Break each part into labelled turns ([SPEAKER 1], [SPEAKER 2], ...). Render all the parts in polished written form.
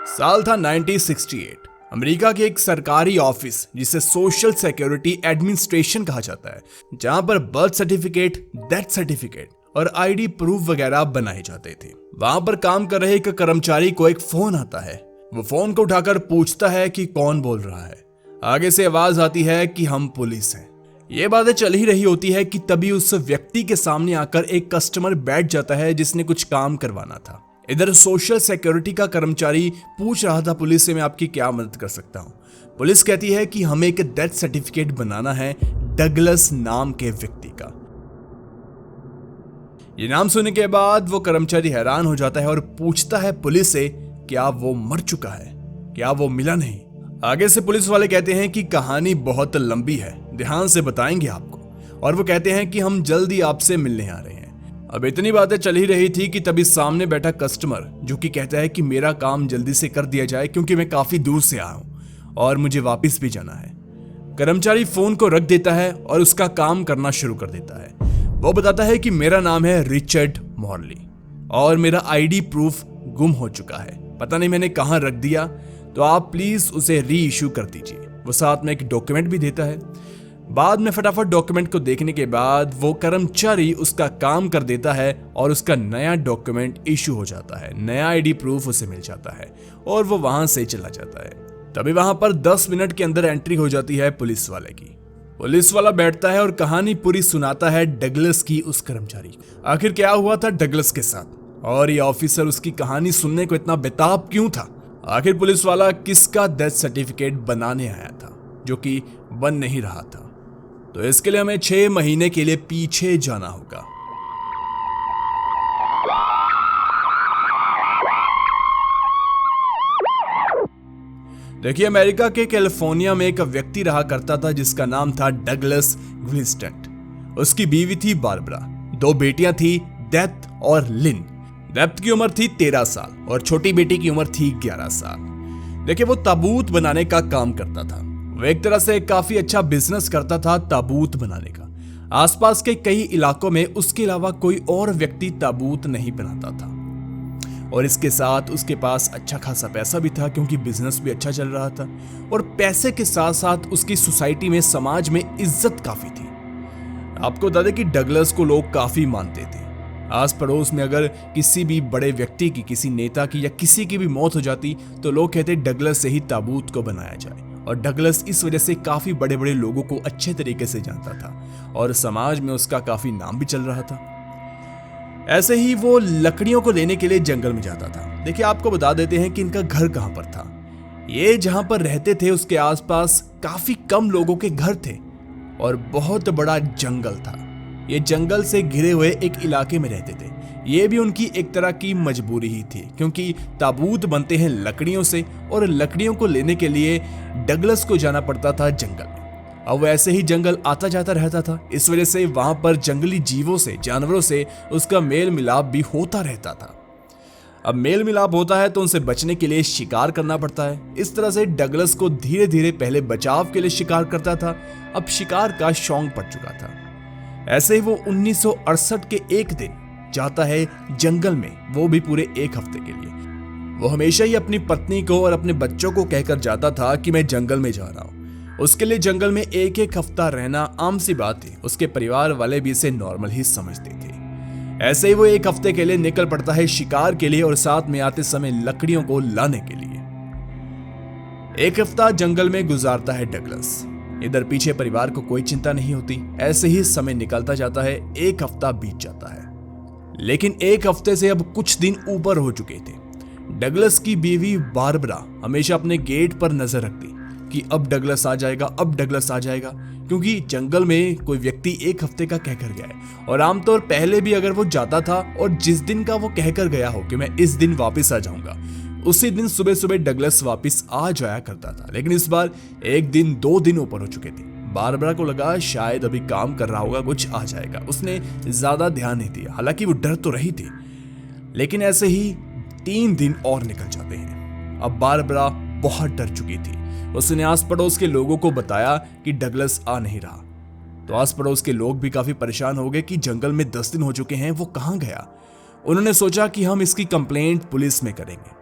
[SPEAKER 1] साल था 1968। अमेरिका के एक सरकारी ऑफिस जिसे सोशल सिक्योरिटी एडमिनिस्ट्रेशन कहा जाता है, जहां पर बर्थ सर्टिफिकेट, डेथ सर्टिफिकेट और आईडी प्रूफ वगैरह बनाए जाते थे। वहां पर काम कर रहे एक कर्मचारी को एक फोन आता है। वो फोन को उठाकर पूछता है कि कौन बोल रहा है। आगे से आवाज आती है कि हम पुलिस हैं। ये बातें चल ही रही होती है कि तभी उस व्यक्ति के सामने आकर एक कस्टमर बैठ जाता है जिसने कुछ काम करवाना था। इधर सोशल सिक्योरिटी का कर्मचारी पूछ रहा था पुलिस से, मैं आपकी क्या मदद कर सकता हूँ। पुलिस कहती है कि हमें एक डेथ सर्टिफिकेट बनाना है डगलस नाम के व्यक्ति का। ये नाम सुनने के बाद वो कर्मचारी हैरान हो जाता है और पूछता है पुलिस से, क्या वो मर चुका है, क्या वो मिला नहीं। आगे से पुलिस वाले कहते हैं कि कहानी बहुत लंबी है, ध्यान से बताएंगे आपको। और वो कहते हैं कि हम जल्दी आपसे मिलने आ रहे हैं। अब इतनी बातें चल ही रही थी कि तभी सामने बैठा कस्टमर जो कि कहता है कि मेरा काम जल्दी से कर दिया जाए क्योंकि मैं काफी दूर से आया हूं और मुझे वापस भी जाना है। कर्मचारी फोन को रख देता है और उसका काम करना शुरू कर देता है। वो बताता है कि मेरा नाम है रिचर्ड मॉर्ली और मेरा आईडी प्रूफ गुम हो चुका है, पता नहीं मैंने कहां रख दिया, तो आप प्लीज उसे री इशू कर दीजिए। वो साथ में एक डॉक्यूमेंट भी देता है। बाद में फटाफट डॉक्यूमेंट को देखने के बाद वो कर्मचारी उसका काम कर देता है और उसका नया डॉक्यूमेंट इशू हो जाता है, नया आईडी प्रूफ उसे मिल जाता है और वो वहां से चला जाता है। तभी वहां पर 10 मिनट के अंदर एंट्री हो जाती है पुलिस वाले की। पुलिस वाला बैठता है और कहानी पूरी सुनाता है डगलस की उस कर्मचारी को। आखिर क्या हुआ था डगलस के साथ और ये ऑफिसर उसकी कहानी सुनने को इतना बेताब क्यों था। आखिर पुलिस वाला किसका डेथ सर्टिफिकेट बनाने आया था जो कि बन नहीं रहा था। तो इसके लिए हमें 6 महीने के लिए पीछे जाना होगा। देखिए, अमेरिका के कैलिफोर्निया में एक व्यक्ति रहा करता था जिसका नाम था डगलस ग्लिस्टेंट। उसकी बीवी थी बारबरा, 2 बेटियां थी, डेथ और लिन। डेथ की उम्र थी 13 साल और छोटी बेटी की उम्र थी 11 साल। देखिए, वो ताबूत बनाने का काम करता था। वो एक तरह से काफी अच्छा बिजनेस करता था ताबूत बनाने का। आसपास के कई इलाकों में उसके अलावा कोई और व्यक्ति ताबूत नहीं बनाता था और इसके साथ उसके पास अच्छा खासा पैसा भी था क्योंकि बिजनेस भी अच्छा चल रहा था। और पैसे के साथ साथ उसकी सोसाइटी में, समाज में इज्जत काफी थी। आपको बता दें कि डगलस को लोग काफी मानते थे। आस पड़ोस में अगर किसी भी बड़े व्यक्ति की, किसी नेता की या किसी की भी मौत हो जाती तो लोग कहते डगलस से ही ताबूत को बनाया जाए। और डगलस इस वजह से काफी बड़े बड़े लोगों को अच्छे तरीके से जानता था और समाज में उसका काफी नाम भी चल रहा था। ऐसे ही वो लकड़ियों को लेने के लिए जंगल में जाता था। देखिए, आपको बता देते हैं कि इनका घर कहां पर था। ये जहां पर रहते थे उसके आसपास काफी कम लोगों के घर थे और बहुत बड़ा जंगल था। ये जंगल से घिरे हुए एक इलाके में रहते थे। ये भी उनकी एक तरह की मजबूरी ही थी क्योंकि ताबूत बनते हैं लकड़ियों से और लकड़ियों को लेने के लिए डगलस को जाना पड़ता था जंगल में। अब वैसे ही जंगल आता जाता रहता था, इस वजह से वहां पर जंगली जीवों से, जानवरों से उसका मेल मिलाप भी होता रहता था। अब मेल मिलाप होता है तो उनसे बचने के लिए शिकार करना पड़ता है। इस तरह से डगलस को धीरे धीरे पहले बचाव के लिए शिकार करता था, अब शिकार का शौक पड़ चुका था। ऐसे ही वो 1968 के एक दिन जाता है जंगल में, वो भी पूरे 1 हफ्ते के लिए। वो हमेशा ही अपनी पत्नी को और अपने बच्चों को कहकर जाता था कि मैं जंगल में जा रहा हूँ। उसके लिए जंगल में 1 हफ्ता रहना आम सी बात थी। उसके परिवार वाले भी इसे नॉर्मल ही समझते थे। ऐसे ही वो 1 हफ्ते के लिए निकल पड़ता है शिकार के लिए और साथ में आते समय लकड़ियों को लाने के लिए। 1 हफ्ता जंगल में गुजारता है डगलस। इधर पीछे परिवार को कोई चिंता नहीं होती। ऐसे ही समय निकलता जाता है, 1 हफ्ता बीत जाता है। लेकिन 1 हफ्ते से अब कुछ दिन ऊपर हो चुके थे। डगलस की बीवी बारबरा हमेशा अपने गेट पर नजर रखती कि अब डगलस आ जाएगा, अब डगलस आ जाएगा, क्योंकि जंगल में कोई व्यक्ति 1 हफ्ते का कहकर गया है और आमतौर पहले भी अगर वो जाता था और जिस दिन का वो कहकर गया हो कि मैं इस दिन वापस आ जाऊंगा, उसी दिन सुबह सुबह डगलस वापस आ जाया करता था। लेकिन इस बार 1 दिन 2 दिन ऊपर हो चुके थे। बारबरा को लगा शायद अभी काम कर रहा होगा, कुछ आ जाएगा। उसने ज्यादा ध्यान नहीं दिया, हालांकि वो डर तो रही थी। लेकिन ऐसे ही 3 दिन और निकल जाते हैं। अब बारबरा बहुत डर चुकी थी। उसने आस पड़ोस के लोगों को बताया कि डगलस आ नहीं रहा। तो आस पड़ोस के लोग भी काफी परेशान हो गए कि जंगल में 10 दिन हो चुके हैं, वो कहां गया। उन्होंने सोचा कि हम इसकी कंप्लेंट पुलिस में करेंगे।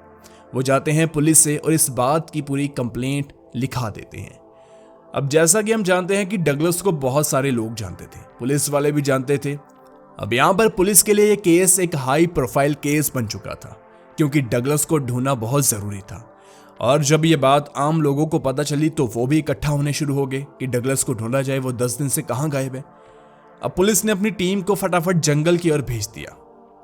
[SPEAKER 1] वो जाते हैं पुलिस से और इस बात की पूरी कंप्लेंट लिखा देते हैं। अब जैसा कि हम जानते हैं कि डगलस को बहुत सारे लोग जानते थे, पुलिस वाले भी जानते थे। अब यहाँ पर पुलिस के लिए ये केस एक हाई प्रोफाइल केस बन चुका था, क्योंकि डगलस को ढूंढना बहुत जरूरी था। और जब ये बात आम लोगों को पता चली तो वो भी इकट्ठा होने शुरू हो गए कि डगलस को ढूंढा जाए, वो 10 दिन से कहाँ गायब है। अब पुलिस ने अपनी टीम को फटाफट जंगल की ओर भेज दिया।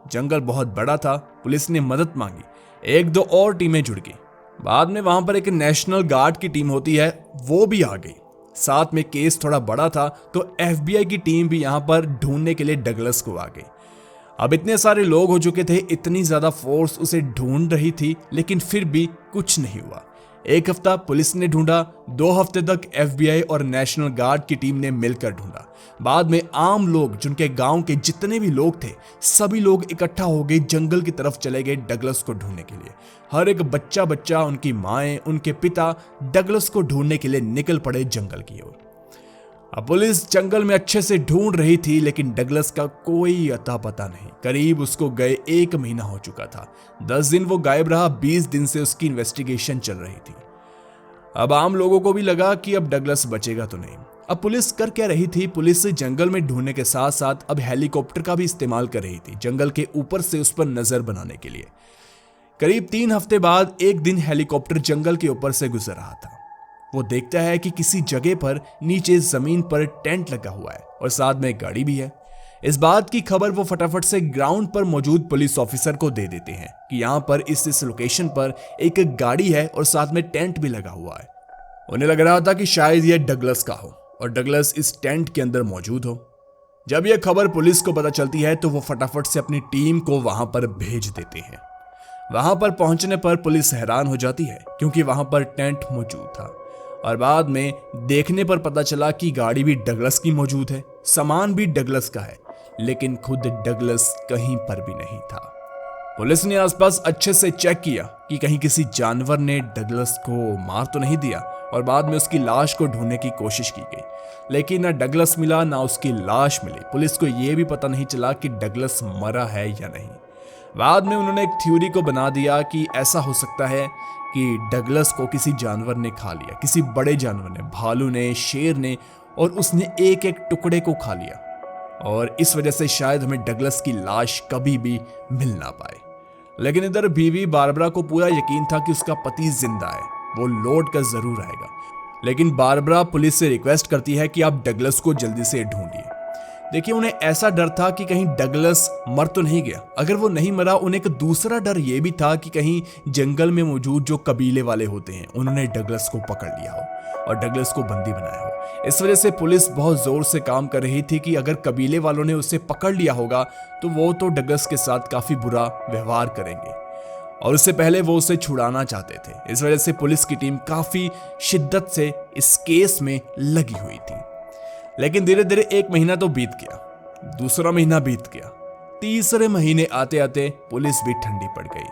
[SPEAKER 1] जंगल बहुत बड़ा था, पुलिस ने मदद मांगी, 1-2 और टीमें जुड़ गई। बाद में वहां पर एक नेशनल गार्ड की टीम होती है, वो भी आ गई। साथ में केस थोड़ा बड़ा था तो FBI की टीम भी यहां पर ढूंढने के लिए डगलस को आ गई। अब इतने सारे लोग हो चुके थे, इतनी ज्यादा फोर्स उसे ढूंढ रही थी, लेकिन फिर भी कुछ नहीं हुआ। 1 हफ्ता पुलिस ने ढूंढा, 2 हफ्ते तक FBI और नेशनल गार्ड की टीम ने मिलकर ढूंढा। बाद में आम लोग, जिनके गांव के जितने भी लोग थे, सभी लोग इकट्ठा हो गए, जंगल की तरफ चले गए डगलस को ढूंढने के लिए। हर एक बच्चा, उनकी माएं, उनके पिता डगलस को ढूंढने के लिए निकल पड़े जंगल की ओर। अब पुलिस जंगल में अच्छे से ढूंढ रही थी, लेकिन डगलस का कोई अता पता नहीं। करीब उसको गए 1 महीना हो चुका था। 10 दिन वो गायब रहा, 20 दिन से उसकी इन्वेस्टिगेशन चल रही थी। अब आम लोगों को भी लगा कि अब डगलस बचेगा तो नहीं। अब पुलिस कर क्या रही थी, पुलिस जंगल में ढूंढने के साथ साथ अब हेलीकॉप्टर का भी इस्तेमाल कर रही थी, जंगल के ऊपर से उस पर नजर बनाने के लिए। करीब 3 हफ्ते बाद एक दिन हेलीकॉप्टर जंगल के ऊपर से गुजर रहा था। वो देखता है कि किसी जगह पर नीचे जमीन पर टेंट लगा हुआ है और साथ में एक गाड़ी भी है। इस बात की खबर वो फटाफट से ग्राउंड पर मौजूद पुलिस ऑफिसर को दे देते हैं कि यहाँ पर इस लोकेशन पर एक गाड़ी है और साथ में टेंट भी लगा हुआ है। उन्हें लग रहा था कि शायद यह डगलस का हो और डगलस इस टेंट के अंदर मौजूद हो। जब यह खबर पुलिस को पता चलती है तो वो फटाफट से अपनी टीम को वहां पर भेज देते हैं। वहां पर पहुंचने पर पुलिस हैरान हो जाती है, क्योंकि वहां पर टेंट मौजूद था और बाद में देखने पर पता चला कि गाड़ी भी डगलस की मौजूद है, सामान भी डगलस का है, लेकिन खुद डगलस कहीं पर भी नहीं था। पुलिस ने आसपास अच्छे से चेक किया कि कहीं किसी जानवर ने डगलस को मार तो नहीं दिया और बाद में उसकी लाश को ढूंढने की कोशिश की गई, लेकिन ना डगलस मिला ना उसकी लाश मिली। पुलिस को यह भी पता नहीं चला कि डगलस मरा है या नहीं। बाद में उन्होंने एक थ्योरी को बना दिया कि ऐसा हो सकता है कि डगलस को किसी जानवर ने खा लिया, किसी बड़े जानवर ने, भालू ने, शेर ने, और उसने एक एक टुकड़े को खा लिया और इस वजह से शायद हमें डगलस की लाश कभी भी मिल ना पाए। लेकिन इधर बीवी बारबरा को पूरा यकीन था कि उसका पति जिंदा है, वो लौट कर जरूर आएगा। लेकिन बारबरा पुलिस से रिक्वेस्ट करती है कि आप डगलस को जल्दी से ढूंढिए। देखिए, उन्हें ऐसा डर था कि कहीं डगलस मर तो नहीं गया। अगर वो नहीं मरा, उन्हें एक दूसरा डर ये भी था कि कहीं जंगल में मौजूद जो कबीले वाले होते हैं उन्होंने डगलस को पकड़ लिया हो और डगलस को बंदी बनाया हो। इस वजह से पुलिस बहुत जोर से काम कर रही थी कि अगर कबीले वालों ने उसे पकड़ लिया होगा तो वो तो डगलस के साथ काफी बुरा व्यवहार करेंगे और उससे पहले वो उसे छुड़ाना चाहते थे। इस वजह से पुलिस की टीम काफी शिद्दत से इस केस में लगी हुई थी। लेकिन धीरे धीरे 1 महीना तो बीत गया, दूसरा महीना बीत गया, तीसरे महीने आते आते पुलिस भी ठंडी पड़ गई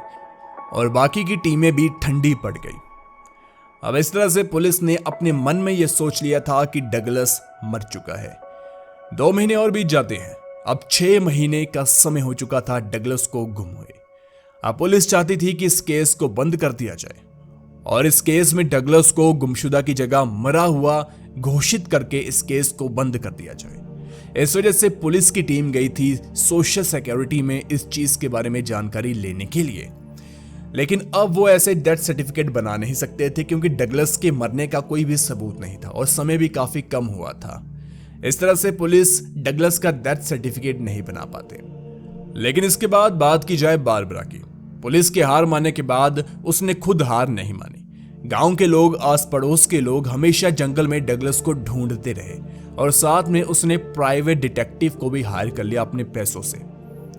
[SPEAKER 1] और बाकी की टीमें भी ठंडी पड़ गई। अब इस तरह से पुलिस ने अपने मन में यह सोच लिया था कि डगलस मर चुका है। 2 महीने और बीत जाते हैं। अब 6 महीने का समय हो चुका था डगलस को गुम हुए। अब पुलिस चाहती थी कि इस केस को बंद कर दिया जाए और इस केस में डगलस को गुमशुदा की जगह मरा हुआ घोषित करके इस केस को बंद कर दिया जाए। इस वजह से पुलिस की टीम गई थी सोशल सिक्योरिटी में इस चीज के बारे में जानकारी लेने के लिए। लेकिन अब वो ऐसे डेथ सर्टिफिकेट बना नहीं सकते थे, क्योंकि डगलस के मरने का कोई भी सबूत नहीं था और समय भी काफी कम हुआ था। इस तरह से पुलिस डगलस का डेथ सर्टिफिकेट नहीं बना पाते। लेकिन इसके बाद बात की जाए बारबरा की। पुलिस के हार मानने के बाद उसने खुद हार नहीं मानी। गांव के लोग, आस पड़ोस के लोग हमेशा जंगल में डगलस को ढूंढते रहे और साथ में उसने प्राइवेट डिटेक्टिव को भी हायर कर लिया अपने पैसों से,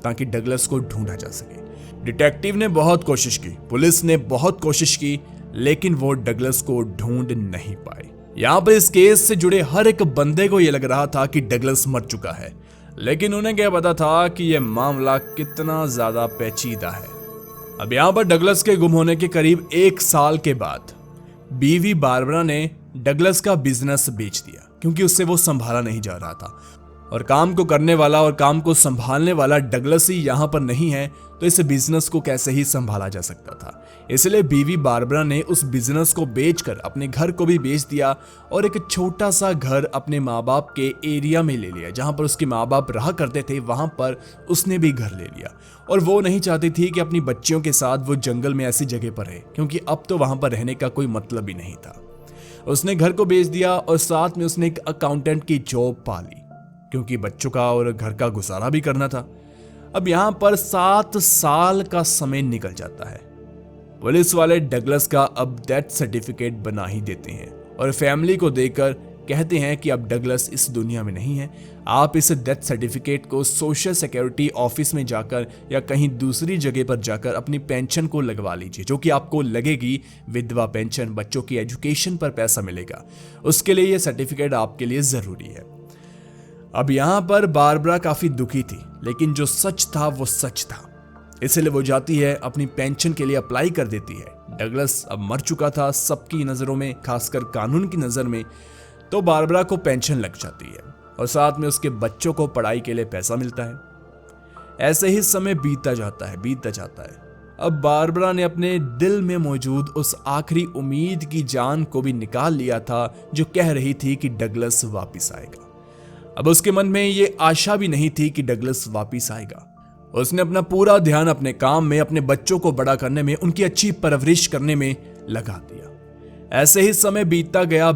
[SPEAKER 1] ताकि डगलस को ढूंढा जा सके। डिटेक्टिव ने बहुत कोशिश की, पुलिस ने बहुत कोशिश की, लेकिन वो डगलस को ढूंढ नहीं पाए। यहाँ पर इस केस से जुड़े हर एक बंदे को यह लग रहा था कि डगलस मर चुका है, लेकिन उन्हें क्या पता था कि यह मामला कितना ज्यादा पेचीदा है। अब यहाँ पर डगलस के गुम होने के करीब 1 साल के बाद बीवी बारबरा ने डगलस का बिजनेस बेच दिया, क्योंकि उससे वो संभाला नहीं जा रहा था। और काम को करने वाला और काम को संभालने वाला डगलस ही यहाँ पर नहीं है तो इस बिजनेस को कैसे ही संभाला जा सकता था। इसलिए बीवी बारबरा ने उस बिजनेस को बेचकर अपने घर को भी बेच दिया और एक छोटा सा घर अपने माँ बाप के एरिया में ले लिया। जहाँ पर उसके माँ बाप रहा करते थे वहाँ पर उसने भी घर ले लिया। और वो नहीं चाहती थी कि अपनी बच्चियों के साथ वो जंगल में ऐसी जगह पर रहे, क्योंकि अब तो वहाँ पर रहने का कोई मतलब ही नहीं था। उसने घर को बेच दिया और साथ में उसने एक अकाउंटेंट की जॉब पा ली, क्योंकि बच्चों का और घर का गुजारा भी करना था। अब यहाँ पर 7 साल का समय निकल जाता है। पुलिस वाले डगलस का अब डेथ सर्टिफिकेट बना ही देते हैं और फैमिली को देकर कहते हैं कि अब डगलस इस दुनिया में नहीं है। आप इस डेथ सर्टिफिकेट को सोशल सिक्योरिटी ऑफिस में जाकर या कहीं दूसरी जगह पर जाकर अपनी पेंशन को लगवा लीजिए, जो कि आपको लगेगी विधवा पेंशन, बच्चों की एजुकेशन पर पैसा मिलेगा। उसके लिए यह सर्टिफिकेट आपके लिए जरूरी है। अब यहाँ पर बारबरा काफी दुखी थी, लेकिन जो सच था वो सच था। इसलिए वो जाती है, अपनी पेंशन के लिए अप्लाई कर देती है। डगलस अब मर चुका था सबकी नजरों में, खासकर कानून की नजर में, तो बारबरा को पेंशन लग जाती है और साथ में उसके बच्चों को पढ़ाई के लिए पैसा मिलता है। ऐसे ही समय बीतता जाता है। अब बारबरा ने अपने दिल में मौजूद उस आखिरी उम्मीद की जान को भी निकाल लिया था जो कह रही थी कि डगलस वापिस आएगा। अब उसके मन में ये आशा भी नहीं थी कि डगलस वापिस आएगा। उसने अपना पूरा ध्यान अपने काम में, अपने बच्चों को बड़ा करने में, उनकी अच्छी परवरिश करने में लगा दिया। ऐसे ही समय बीतता गया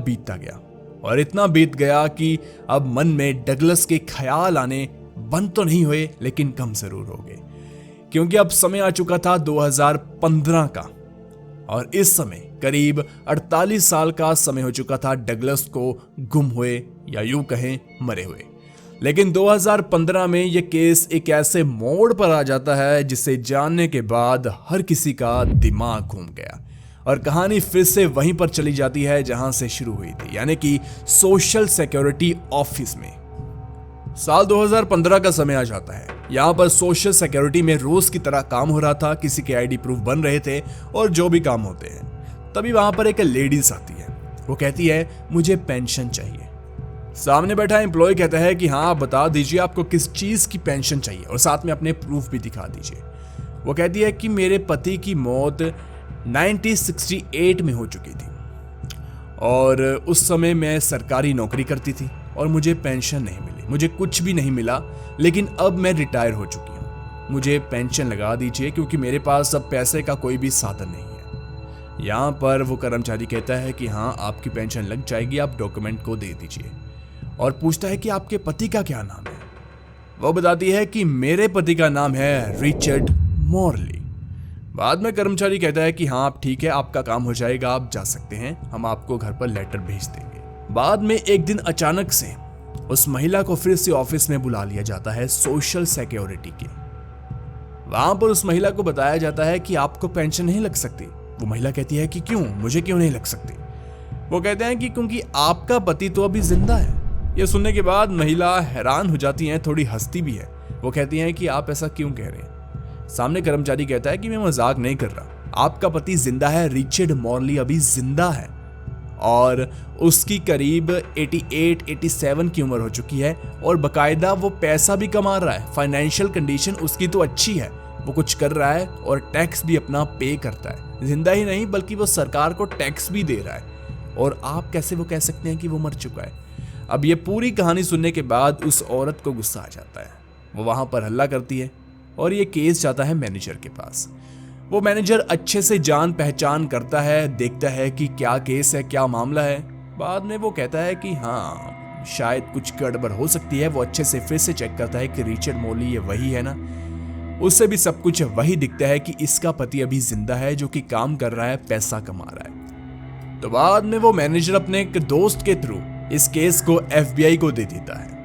[SPEAKER 1] और इतना बीत गया कि अब मन में डगलस के ख्याल आने बंद तो नहीं हुए, लेकिन कम जरूर हो गए, क्योंकि अब समय आ चुका था 2015 का और इस समय करीब 48 साल का समय हो चुका था डगलस को गुम हुए या यूं कहें मरे हुए। लेकिन 2015 में यह केस एक ऐसे मोड़ पर आ जाता है जिसे जानने के बाद हर किसी का दिमाग घूम गया और कहानी फिर से वहीं पर चली जाती है जहां से शुरू हुई थी, यानी कि सोशल सिक्योरिटी ऑफिस में। साल 2015 का समय आ जाता है। यहाँ पर सोशल सिक्योरिटी में रोज की तरह काम हो रहा था, किसी के आईडी प्रूफ बन रहे थे और जो भी काम होते हैं। तभी वहां पर एक लेडीज आती है। वो कहती है मुझे पेंशन चाहिए। सामने बैठा एम्प्लॉय कहता है कि हाँ, आप बता दीजिए आपको किस चीज की पेंशन चाहिए और साथ में अपने प्रूफ भी दिखा दीजिए। वो कहती है कि मेरे पति की मौत 1968 में हो चुकी थी और उस समय मैं सरकारी नौकरी करती थी और मुझे पेंशन नहीं मिली, मुझे कुछ भी नहीं मिला, लेकिन अब मैं रिटायर हो चुकी हूँ। मुझे पेंशन लगा दीजिए क्योंकि मेरे पास अब पैसे का कोई भी साधन नहीं है। यहाँ पर वो कर्मचारी कहता है कि हाँ, आपकी पेंशन लग जाएगी, आप डॉक्यूमेंट को दे दीजिए और पूछता है कि आपके पति का क्या नाम है। वो बताती है कि मेरे पति का नाम है रिचर्ड मॉर्ली। बाद में कर्मचारी कहता है कि हाँ, आप ठीक है, आपका काम हो जाएगा, आप जा सकते हैं, हम आपको घर पर लेटर भेज देंगे। बाद में एक दिन अचानक से उस महिला को फिर से ऑफिस में बुला लिया जाता है सोशल सिक्योरिटी के। वहां पर उस महिला को बताया जाता है कि आपको पेंशन नहीं लग सकती। वो महिला कहती है कि क्यों, मुझे क्यों नहीं लग सकती? वो कहते हैं कि क्योंकि आपका पति तो अभी जिंदा है। यह सुनने के बाद महिला हैरान हो जाती है, थोड़ी हंसती भी है। वो कहती हैं कि आप ऐसा क्यों कह रहे हैं? सामने कर्मचारी कहता है कि मैं मजाक नहीं कर रहा, आपका पति जिंदा है, रिचर्ड मॉर्ली अभी जिंदा है और उसकी करीब 88-87 की उम्र हो चुकी है और बकायदा वो पैसा भी कमा रहा है। फाइनेंशियल कंडीशन उसकी तो अच्छी है, वो कुछ कर रहा है और टैक्स भी अपना पे करता है। जिंदा ही नहीं बल्कि वो सरकार को टैक्स भी दे रहा है और आप कैसे वो कह सकते हैं कि वो मर चुका है? अब ये पूरी कहानी सुनने के बाद उस औरत को गुस्सा आ जाता है। वो वहां पर हल्ला करती है और ये केस जाता है मैनेजर के पास। वो मैनेजर अच्छे से जान पहचान करता है, देखता है कि क्या केस है, क्या मामला है। बाद में वो कहता है कि हाँ, शायद कुछ गड़बड़ हो सकती है। वो अच्छे से फिर से चेक करता है कि रिचर्ड मॉर्ली ये वही है ना। उससे भी सब कुछ वही दिखता है कि इसका पति अभी जिंदा है, जो कि काम कर रहा है, पैसा कमा रहा है। तो बाद में वो मैनेजर अपने एक दोस्त के थ्रू इस केस को FBI को दे देता है।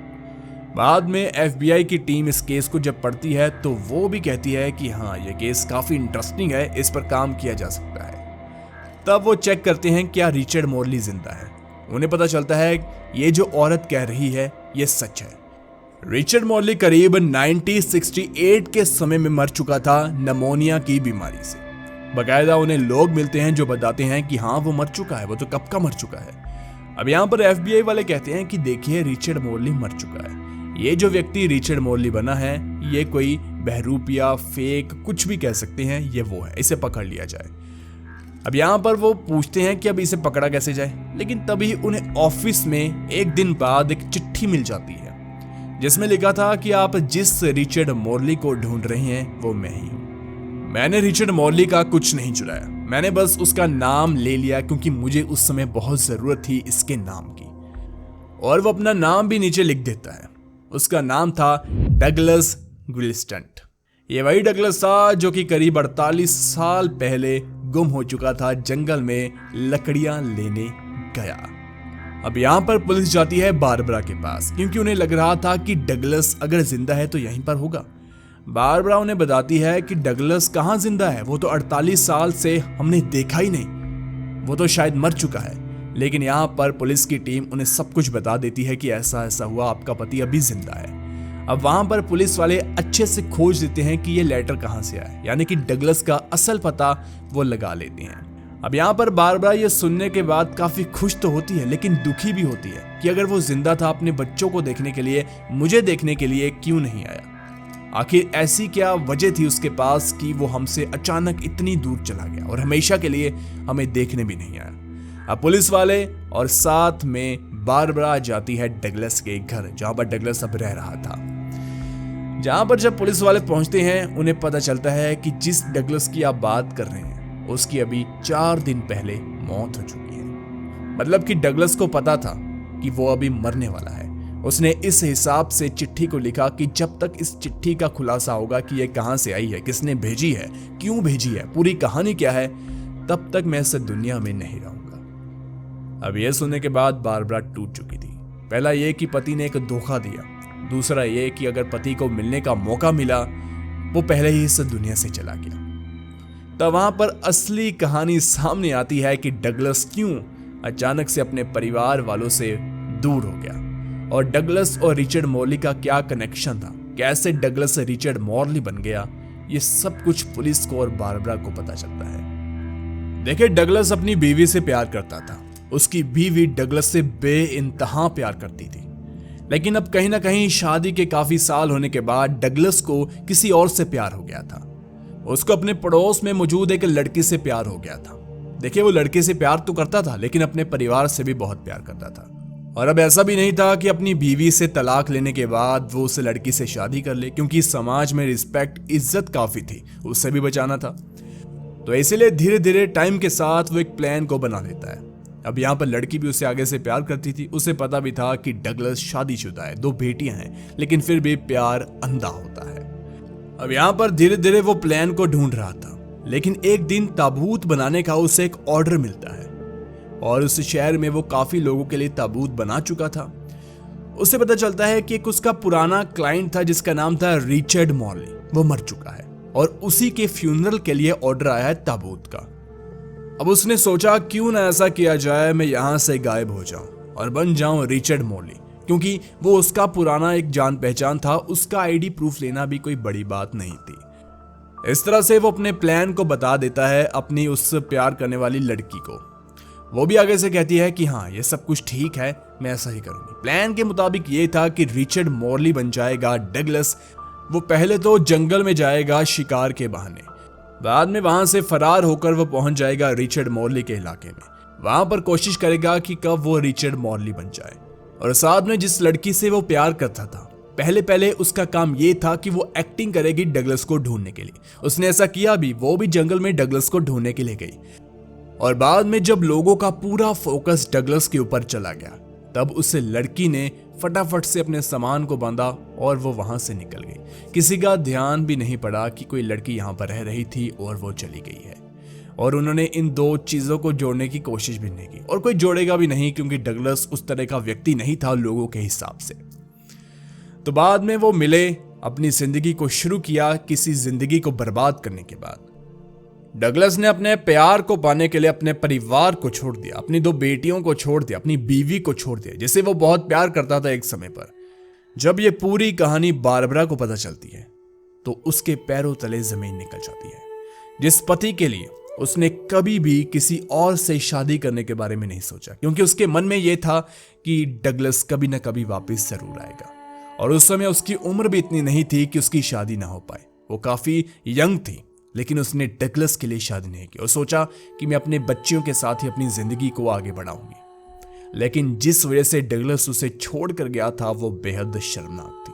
[SPEAKER 1] बाद में FBI की टीम इस केस को जब पढ़ती है तो वो भी कहती है कि हाँ, ये केस काफी इंटरेस्टिंग है, इस पर काम किया जा सकता है। तब वो चेक करते हैं क्या रिचर्ड मॉर्ली जिंदा है। उन्हें पता चलता है ये जो औरत कह रही है ये सच है। रिचर्ड मॉर्ली करीब 1968 के समय में मर चुका था निमोनिया की बीमारी से। बकायदा उन्हें लोग मिलते हैं जो बताते हैं कि हाँ, वो मर चुका है, वो तो कब का मर चुका है। अब यहाँ पर FBI वाले कहते हैं कि देखिए, रिचर्ड मॉर्ली मर चुका है, ये जो व्यक्ति रिचर्ड मॉर्ली बना है, ये कोई बहरूपिया, फेक, कुछ भी कह सकते हैं, ये वो है, इसे पकड़ लिया जाए। अब यहाँ पर वो पूछते हैं कि अब इसे पकड़ा कैसे जाए, लेकिन तभी उन्हें ऑफिस में एक दिन बाद एक चिट्ठी मिल जाती है जिसमें लिखा था कि आप जिस रिचर्ड मॉर्ली को ढूंढ रहे हैं वो मैं ही हूं। मैंने रिचर्ड मॉर्ली का कुछ नहीं चुराया, मैंने बस उसका नाम ले लिया क्योंकि मुझे उस समय बहुत जरूरत थी इसके नाम की। और वो अपना नाम भी नीचे लिख देता है। उसका नाम था डगलस ग्विल्स्टन। ये वही डगलस था जो कि करीब 48 साल पहले गुम हो चुका था, जंगल में लकड़ियां लेने गया। अब यहाँ पर पुलिस जाती है बारबरा के पास क्योंकि उन्हें लग रहा था कि डगलस अगर जिंदा है तो यहीं पर होगा। बारबरा उन्हें बताती है कि डगलस कहाँ जिंदा है, वो तो 48 साल से हमने देखा ही नहीं, वो तो शायद मर चुका है। लेकिन यहाँ पर पुलिस की टीम उन्हें सब कुछ बता देती है कि ऐसा ऐसा हुआ, आपका पति अभी जिंदा है। अब वहां पर पुलिस वाले अच्छे से खोज देते हैं कि ये लेटर कहां से आया, यानी कि डगलस का असल पता वो लगा लेते हैं। अब यहाँ पर बारबरा ये सुनने के बाद काफी खुश तो होती है लेकिन दुखी भी होती है कि अगर वो जिंदा था अपने बच्चों को देखने के लिए, मुझे देखने के लिए क्यों नहीं आया। आखिर ऐसी क्या वजह थी उसके पास कि वो हमसे अचानक इतनी दूर चला गया और हमेशा के लिए हमें देखने भी नहीं आया। अब पुलिस वाले और साथ में बारबरा जाती है डगलस के घर जहां पर डगलस अब रह रहा था। जहां पर जब पुलिस वाले पहुंचते हैं उन्हें पता चलता है कि जिस डगलस की आप बात कर रहे हैं उसकी अभी 4 दिन पहले मौत हो चुकी है। मतलब कि डगलस को पता था कि वो अभी मरने वाला है। उसने इस हिसाब से चिट्ठी को लिखा कि जब तक इस चिट्ठी का खुलासा होगा कि ये कहां से आई है, किसने भेजी है, क्यों भेजी है, पूरी कहानी क्या है, तब तक मैं इस दुनिया में नहीं रहूंगा। अब यह सुनने के बाद बारबरा टूट चुकी थी। पहला यह कि पति ने एक धोखा दिया, दूसरा यह कि अगर पति को मिलने का मौका मिला वो पहले ही इस दुनिया से चला गया। तब वहां पर असली कहानी सामने आती है कि डगलस क्यों अचानक से अपने परिवार वालों से दूर हो गया और डगलस और रिचर्ड मॉर्ली का क्या कनेक्शन था, कैसे डगलस रिचर्ड मॉर्ली बन गया, ये सब कुछ पुलिस को और बारबरा को पता चलता है। देखिए, डगलस अपनी बीवी से प्यार करता था, उसकी बीवी डगलस से बेइंतहा प्यार करती थी। लेकिन अब कहीं ना कहीं शादी के काफी साल होने के बाद डगलस को किसी और से प्यार हो गया था। उसको अपने पड़ोस में मौजूद एक लड़की से प्यार हो गया था। देखिए, वो लड़के से प्यार तो करता था लेकिन अपने परिवार से भी बहुत प्यार करता था। और अब ऐसा भी नहीं था कि अपनी बीवी से तलाक लेने के बाद वो उस लड़की से शादी कर ले, क्योंकि समाज में रिस्पेक्ट, इज्जत काफी थी, उससे भी बचाना था। तो इसीलिए धीरे धीरे टाइम के साथ वो एक प्लान को बना लेता है। अब यहाँ पर लड़की भी उससे आगे से प्यार करती थी। उसे पता भी था कि डगलस शादीशुदा है, 2 बेटियां हैं, लेकिन फिर भी प्यार अंधा होता है। अब यहाँ पर धीरे धीरे वो प्लान को ढूंढ रहा था, लेकिन एक दिन ताबूत बनाने का उसे एक ऑर्डर मिलता है और उस शहर में वो काफी लोगों के लिए ताबूत बना चुका था। उसे पता चलता है कि एक उसका पुराना क्लाइंट था जिसका नाम था रिचर्ड मॉर्ली, वो मर चुका है और उसी के फ्यूनरल के लिए ऑर्डर आया है ताबूत का। अब उसने सोचा क्यों ना ऐसा किया जाए, मैं यहां से गायब हो जाऊं और बन जाऊं रिचर्ड मॉर्ली, क्योंकि वो उसका पुराना एक जान पहचान था, उसका आईडी प्रूफ लेना भी कोई बड़ी बात नहीं थी। इस तरह से वो अपने प्लान को बता देता है अपनी उस प्यार करने वाली लड़की को। वो भी आगे से कहती है कि हाँ, ये सब कुछ ठीक है, मैं ऐसा ही करूंगी। प्लान के मुताबिक ये था कि रिचर्ड मॉर्ली बन जाएगा डगलस। वो पहले तो जंगल में जाएगा शिकार के बहाने, बाद में वहां से फरार होकर वो पहुंच जाएगा रिचर्ड मॉर्ली के इलाके में। वहां पर कोशिश करेगा कि कब वो रिचर्ड मॉर्ली बन जाए। और साथ में जिस लड़की से वो प्यार करता था, पहले उसका काम ये था कि वो एक्टिंग करेगी डगलस को ढूंढने के लिए। उसने ऐसा किया भी, वो भी जंगल में डगलस को ढूंढने के लिए गई। और बाद में जब लोगों का पूरा फोकस डगलस के ऊपर चला गया, तब उस लड़की ने फटाफट से अपने सामान को बांधा और वो वहां से निकल गई। किसी का ध्यान भी नहीं पड़ा कि कोई लड़की यहां पर रह रही थी और वो चली गई है। और उन्होंने इन 2 चीजों को जोड़ने की कोशिश भी नहीं की, और कोई जोड़ेगा भी नहीं, क्योंकि डगलस उस तरह का व्यक्ति नहीं था लोगों के हिसाब से। तो बाद में वो मिले, अपनी जिंदगी को शुरू किया। किसी जिंदगी को बर्बाद करने के बाद डगलस ने अपने प्यार को पाने के लिए अपने परिवार को छोड़ दिया, अपनी 2 बेटियों को छोड़ दिया, अपनी बीवी को छोड़ दिया, जिसे वो बहुत प्यार करता था एक समय पर। जब ये पूरी कहानी बारबरा को पता चलती है तो उसके पैरों तले जमीन निकल जाती है। जिस पति के लिए उसने कभी भी किसी और से शादी करने के बारे में नहीं सोचा, क्योंकि उसके मन में यह था कि डगलस कभी ना कभी वापस जरूर आएगा। और उस समय उसकी उम्र भी इतनी नहीं थी कि उसकी शादी ना हो पाए। वो काफी यंग थी, लेकिन उसने डगलस के लिए शादी नहीं की और सोचा कि मैं अपने बच्चियों के साथ ही अपनी जिंदगी को आगे बढ़ाऊंगी। लेकिन जिस वजह से डगलस उसे छोड़ कर गया था वो बेहद शर्मनाक थी।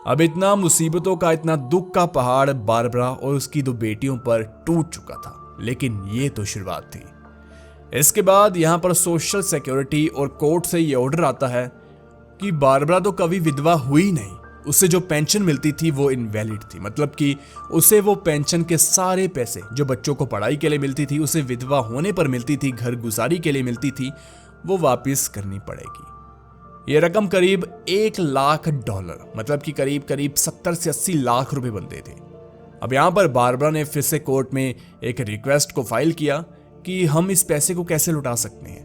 [SPEAKER 1] अब इतना मुसीबतों का, इतना दुख का पहाड़ बारबरा और उसकी 2 बेटियों पर टूट चुका था, लेकिन ये तो शुरुआत थी। इसके बाद यहाँ पर सोशल सिक्योरिटी और कोर्ट से ये ऑर्डर आता है कि बारबरा तो कभी विधवा हुई नहीं, उसे जो पेंशन मिलती थी वो इनवैलिड थी। मतलब कि उसे वो पेंशन के सारे पैसे जो बच्चों को पढ़ाई के लिए मिलती थी, उसे विधवा होने पर मिलती थी, घर गुजारी के लिए मिलती थी, वो वापस करनी पड़ेगी। ये रकम करीब $1,00,000, मतलब कि करीब 70 से 80 लाख रुपए बनते थे। अब यहाँ पर बारबरा ने फिर से कोर्ट में एक रिक्वेस्ट को फाइल किया कि हम इस पैसे को कैसे लौटा सकते हैं।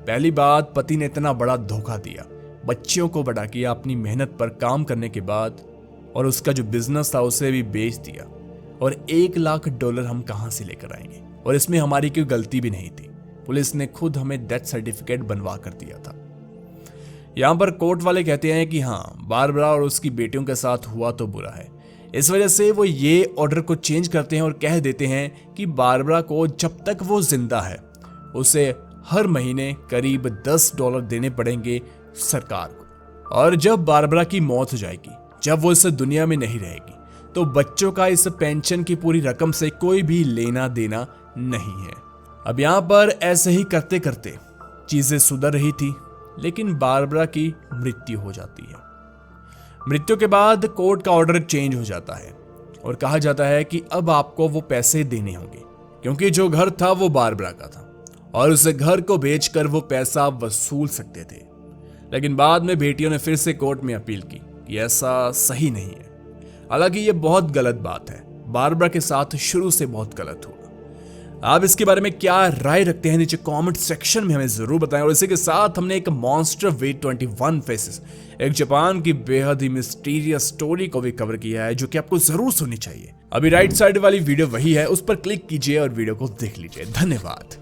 [SPEAKER 1] पहली बात, पति ने इतना बड़ा धोखा दिया, बच्चियों को बड़ा किया अपनी मेहनत पर काम करने के बाद, और उसका जो बिजनेस था उसे भी बेच दिया। और $1,00,000 हम कहां से लेकर आएंगे? और इसमें हमारी कोई गलती भी नहीं थी, पुलिस ने खुद हमें डेथ सर्टिफिकेट बनवा कर दिया था। यहां पर कोर्ट वाले कहते हैं कि हाँ, बारबरा और उसकी बेटियों के साथ हुआ तो बुरा है। इस वजह से वो ये ऑर्डर को चेंज करते हैं और कह देते हैं कि बारबरा को जब तक वो जिंदा है उसे हर महीने करीब $10 देने पड़ेंगे सरकार को, और जब बारबरा की मौत हो जाएगी, जब वो इस दुनिया में नहीं रहेगी, तो बच्चों का इस पेंशन की पूरी रकम से कोई भी लेना देना नहीं है। अब यहाँ पर ऐसे ही करते करते चीजें सुधर रही थी, लेकिन बारबरा की मृत्यु हो जाती है। मृत्यु के बाद कोर्ट का ऑर्डर चेंज हो जाता है और कहा जाता है कि अब आपको वो पैसे देने होंगे, क्योंकि जो घर था वो बारबरा का था और उस घर को बेचकर वो पैसा वसूल सकते थे। लेकिन बाद में बेटियों ने फिर से कोर्ट में अपील की कि ऐसा सही नहीं है। हालांकि ये बहुत गलत बात है, बारबरा के साथ शुरू से बहुत गलत हुआ। आप इसके बारे में क्या राय रखते हैं नीचे कमेंट सेक्शन में हमें जरूर बताएं। और इसी के साथ हमने एक मॉन्स्टर वेट 21 फेसेस, एक जापान की बेहद ही मिस्टीरियस स्टोरी को भी कवर किया है, जो कि आपको जरूर सुननी चाहिए। अभी राइट साइड वाली वीडियो वही है, उस पर क्लिक कीजिए और वीडियो को देख लीजिए। धन्यवाद।